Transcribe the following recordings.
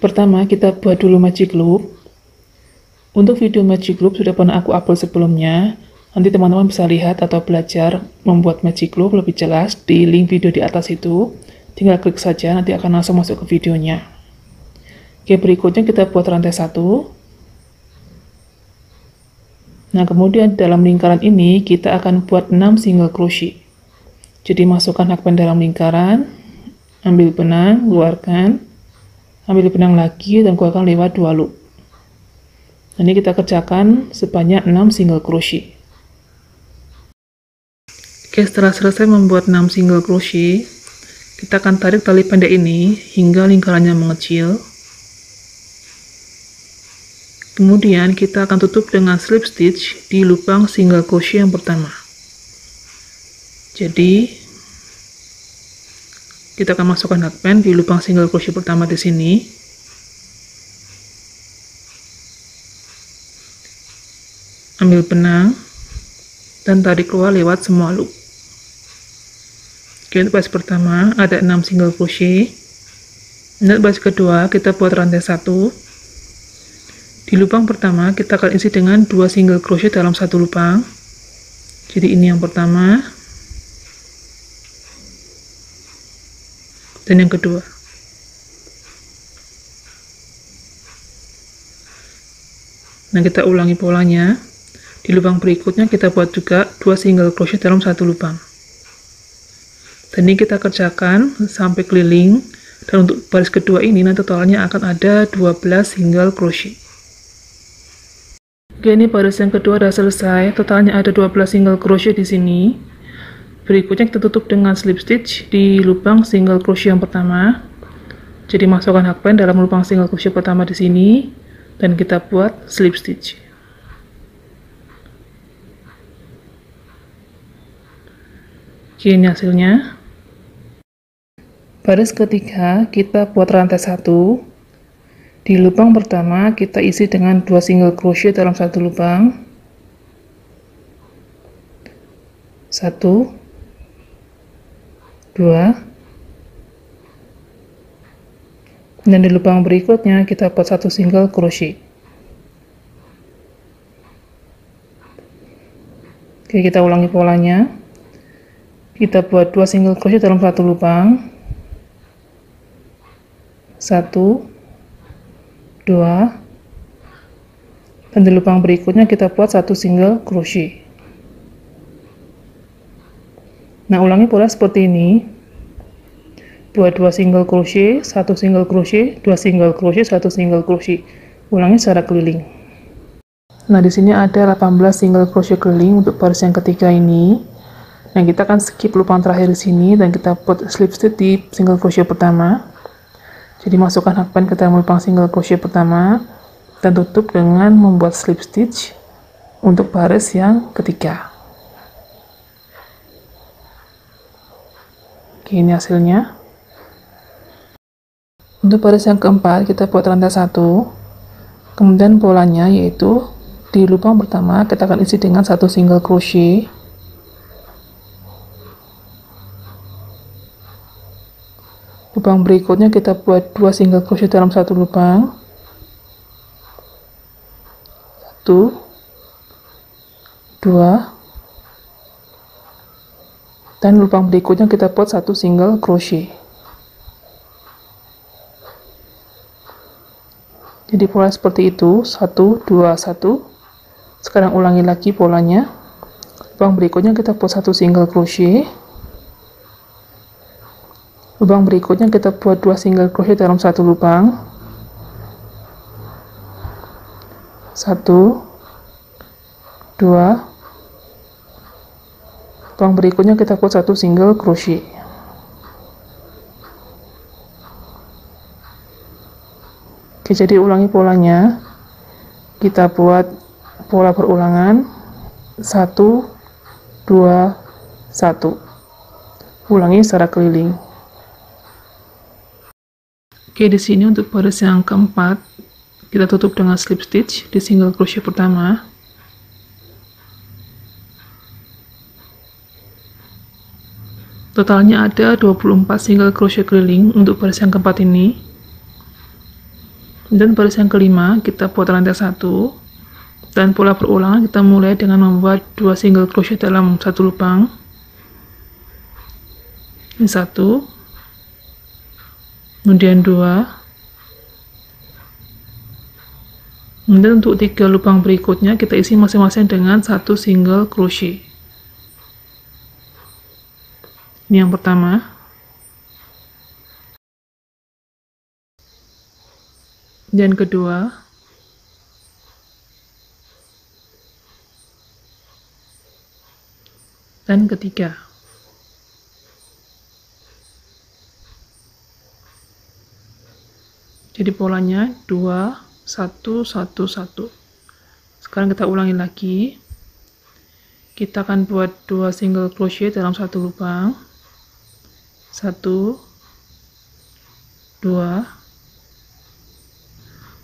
Pertama, kita buat dulu magic loop. Untuk video magic loop sudah pernah aku upload sebelumnya. Nanti teman-teman bisa lihat atau belajar membuat magic loop lebih jelas di link video di atas itu. Tinggal klik saja, nanti akan langsung masuk ke videonya. Oke, berikutnya kita buat rantai 1. Nah, kemudian dalam lingkaran ini kita akan buat 6 single crochet. Jadi masukkan hakband dalam lingkaran, ambil benang, keluarkan, ambil benang lagi dan keluarkan lewat 2 loop. Ini kita kerjakan sebanyak 6 single crochet. Oke, setelah selesai membuat 6 single crochet, kita akan tarik tali pendek ini hingga lingkarannya mengecil. Kemudian kita akan tutup dengan slip stitch di lubang single crochet yang pertama. Jadi kita akan masukkan hakband di lubang single crochet pertama di sini. Ambil benang dan tarik keluar lewat semua loop. Oke, untuk baris pertama ada 6 single crochet. Untuk baris kedua kita buat rantai 1. Di lubang pertama kita akan isi dengan 2 single crochet dalam satu lubang. Jadi ini yang pertama dan yang kedua. Nah, kita ulangi polanya. Di lubang berikutnya kita buat juga 2 single crochet dalam satu lubang. Dan ini kita kerjakan sampai keliling. Dan untuk baris kedua ini nanti totalnya akan ada 12 single crochet. Oke, ini baris yang kedua sudah selesai. Totalnya ada 12 single crochet di sini. Berikutnya kita tutup dengan slip stitch di lubang single crochet yang pertama. Jadi masukkan hakband dalam lubang single crochet pertama di sini dan kita buat slip stitch. Oke, ini hasilnya. Baris ketiga kita buat rantai 1. Di lubang pertama kita isi dengan 2 single crochet dalam satu lubang. 1, 2. Dan di lubang berikutnya kita buat 1 single crochet. Oke, kita ulangi polanya. Kita buat 2 single crochet dalam satu lubang. 1, 2. Dan di lubang berikutnya kita buat 1 single crochet. Nah, ulangi pola seperti ini. Buat 2 single crochet, 1 single crochet, 2 single crochet, 1 single crochet. Ulangi secara keliling. Nah, di sini ada 18 single crochet keliling untuk baris yang ketiga ini. Nah, kita akan skip lubang terakhir di sini dan kita buat slip stitch di single crochet pertama. Jadi masukkan hakband ke dalam lubang single crochet pertama dan tutup dengan membuat slip stitch untuk baris yang ketiga. Oke, ini hasilnya. Untuk baris yang keempat kita buat rantai 1. Kemudian polanya yaitu di lubang pertama kita akan isi dengan 1 single crochet. Lubang berikutnya kita buat 2 single crochet dalam satu lubang. 1, 2. Dan lubang berikutnya kita buat 1 single crochet. Jadi pola seperti itu, 1, 2, 1. Sekarang ulangi lagi polanya. Lubang berikutnya kita buat 1 single crochet. Lubang berikutnya kita buat 2 single crochet dalam satu lubang. 1, 2. Lubang berikutnya kita buat 1 single crochet. Oke, jadi ulangi polanya. Kita buat pola berulangan. 1, 2, 1. Ulangi secara keliling. Oke, di sini untuk baris yang keempat kita tutup dengan slip stitch di single crochet pertama. Totalnya ada 24 single crochet keliling untuk baris yang keempat ini. Dan baris yang kelima kita buat rantai 1, dan pola perulangan kita mulai dengan membuat 2 single crochet dalam satu lubang. Ini 1, kemudian 2, kemudian untuk 3 lubang berikutnya kita isi masing-masing dengan 1 single crochet. Ini yang pertama, dan kedua, dan ketiga. Jadi polanya 2, 1, 1, 1. Sekarang kita ulangi lagi. Kita akan buat 2 single crochet dalam satu lubang. 1, 2,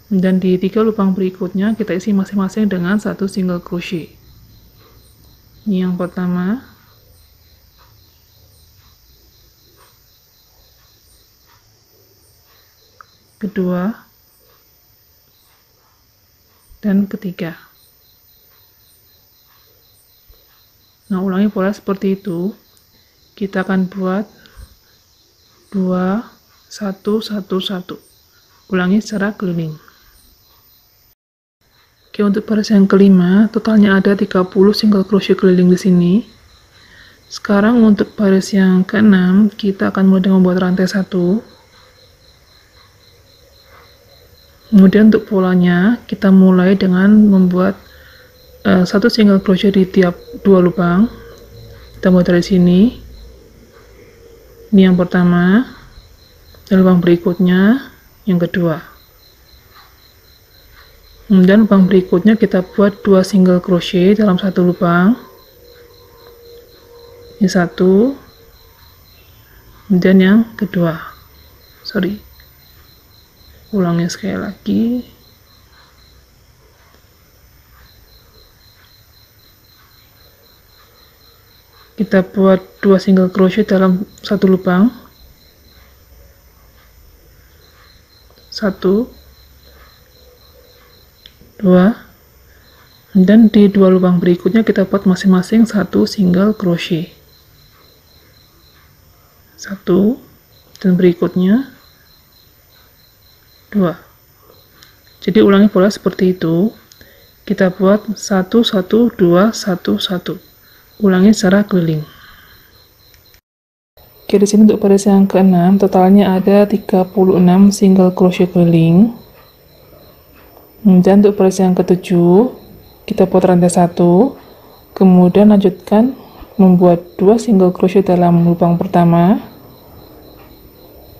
dan di 3 lubang berikutnya kita isi masing-masing dengan 1 single crochet. Ini yang pertama, kedua, dan ketiga. Nah, ulangi pola seperti itu. Kita akan buat 2, 1, 1, 1. Ulangi secara keliling. Oke, untuk baris yang kelima, totalnya ada 30 single crochet keliling di sini. Sekarang untuk baris yang keenam, kita akan mulai dengan membuat rantai 1. Kemudian untuk polanya, kita mulai dengan membuat 1 single crochet di tiap 2 lubang. Kita mulai dari sini. Ini yang pertama, dan lubang berikutnya yang kedua. Kemudian lubang berikutnya kita buat 2 single crochet dalam satu lubang. Ini 1, kemudian yang kedua. Ulangi sekali lagi. Kita buat 2 single crochet dalam satu lubang. 1, 2, dan di 2 lubang berikutnya kita buat masing-masing 1 single crochet. 1, dan berikutnya 2. Jadi ulangi pola seperti itu. Kita buat 1, 1, 2, 1, 1. Ulangi secara keliling. Oke, di sini untuk baris yang ke-6 totalnya ada 36 single crochet keliling. Dan untuk baris yang ke-7 kita buat rantai 1, kemudian lanjutkan membuat 2 single crochet dalam lubang pertama.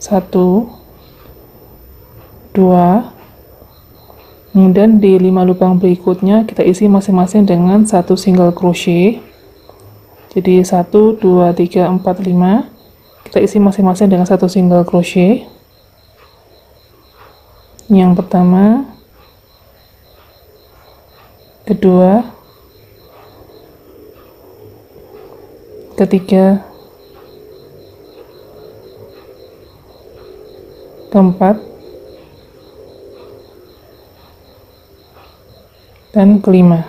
1, 2, kemudian di 5 lubang berikutnya kita isi masing-masing dengan 1 single crochet. Jadi 1, 2, 3, 4, 5 kita isi masing-masing dengan 1 single crochet. Ini yang pertama, kedua, ketiga, keempat, dan kelima.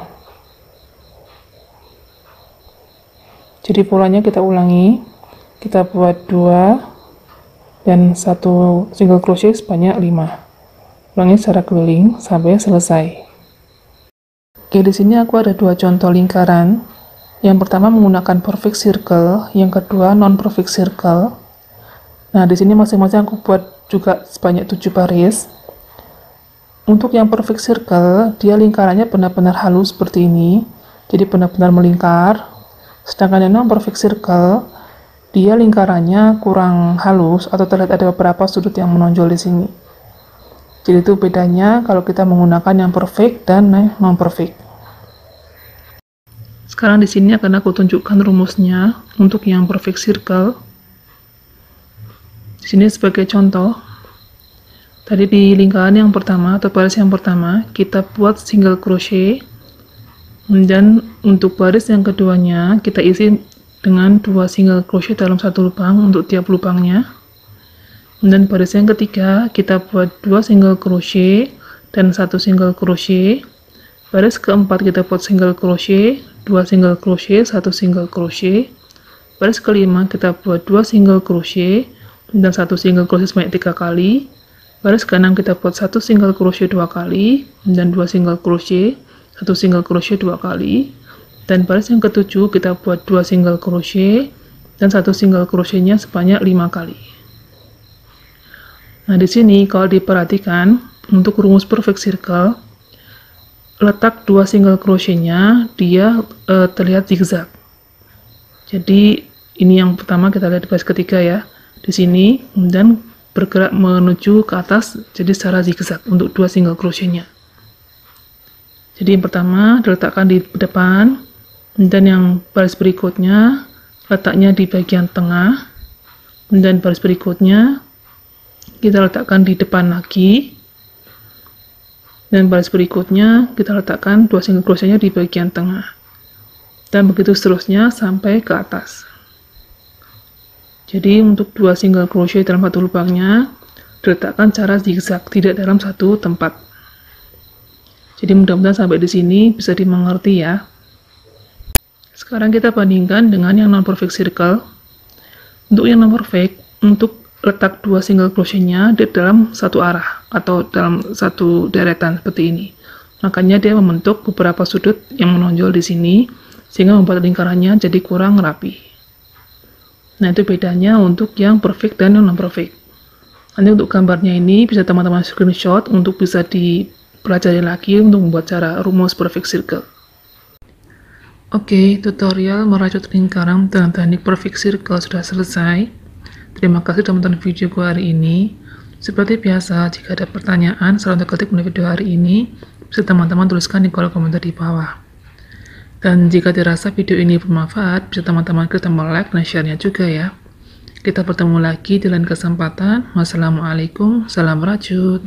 Jadi polanya kita ulangi. Kita buat 2 dan 1 single crochet sebanyak 5. Ulangi secara keliling sampai selesai. Oke, di sini aku ada 2 contoh lingkaran. Yang pertama menggunakan perfect circle, yang kedua non perfect circle. Nah, di sini masing-masing aku buat juga sebanyak 7 baris. Untuk yang perfect circle, dia lingkarannya benar-benar halus seperti ini. Jadi benar-benar melingkar. Sedangkan yang non perfect circle, dia lingkarannya kurang halus atau terlihat ada beberapa sudut yang menonjol di sini. Jadi itu bedanya kalau kita menggunakan yang perfect dan non perfect. Sekarang di sini akan aku tunjukkan rumusnya untuk yang perfect circle. Di sini sebagai contoh, tadi di lingkaran yang pertama atau baris yang pertama kita buat single crochet, dan untuk baris yang keduanya kita isi dengan 2 single crochet dalam satu lubang untuk tiap lubangnya. Dan baris yang ketiga kita buat 2 single crochet dan 1 single crochet. Baris keempat kita buat single crochet, 2 single crochet, 1 single crochet. Baris kelima kita buat 2 single crochet dan 1 single crochet sebanyak 3 kali. Baris keenam kita buat 1 single crochet 2 kali dan 2 single crochet, 1 single crochet 2 kali. Dan baris yang ketujuh kita buat 2 single crochet dan 1 single crochetnya sebanyak 5 kali. Nah, di sini kalau diperhatikan untuk rumus perfect circle, letak 2 single crochetnya dia terlihat zigzag. Jadi ini yang pertama kita lihat di baris ketiga ya, di sini, dan bergerak menuju ke atas jadi secara zigzag untuk 2 single crochetnya. Jadi yang pertama diletakkan di depan, dan yang baris berikutnya letaknya di bagian tengah, dan baris berikutnya kita letakkan di depan lagi, dan baris berikutnya kita letakkan 2 single crochetnya di bagian tengah, dan begitu seterusnya sampai ke atas. Jadi untuk 2 single crochet dalam satu lubangnya diletakkan secara zigzag, tidak dalam satu tempat. Jadi mudah-mudahan sampai di sini bisa dimengerti ya. Sekarang kita bandingkan dengan yang non perfect circle. Untuk yang non perfect, untuk letak 2 single crochetnya di dalam satu arah atau dalam satu deretan seperti ini. Makanya dia membentuk beberapa sudut yang menonjol di sini sehingga membuat lingkarannya jadi kurang rapi. Nah, itu bedanya untuk yang perfect dan yang non perfect. Nanti untuk gambarnya ini bisa teman-teman screenshot untuk bisa dipelajari lagi untuk membuat cara rumus perfect circle. Oke, tutorial merajut lingkaran dengan teknik perfect circle sudah selesai. Terima kasih telah menonton video gue hari ini. Seperti biasa, jika ada pertanyaan saran atau kritik mengenai video hari ini, bisa teman-teman tuliskan di kolom komentar di bawah. Dan jika dirasa video ini bermanfaat, bisa teman-teman klik tombol like dan share-nya juga ya. Kita bertemu lagi di lain kesempatan. Wassalamualaikum, salam rajut.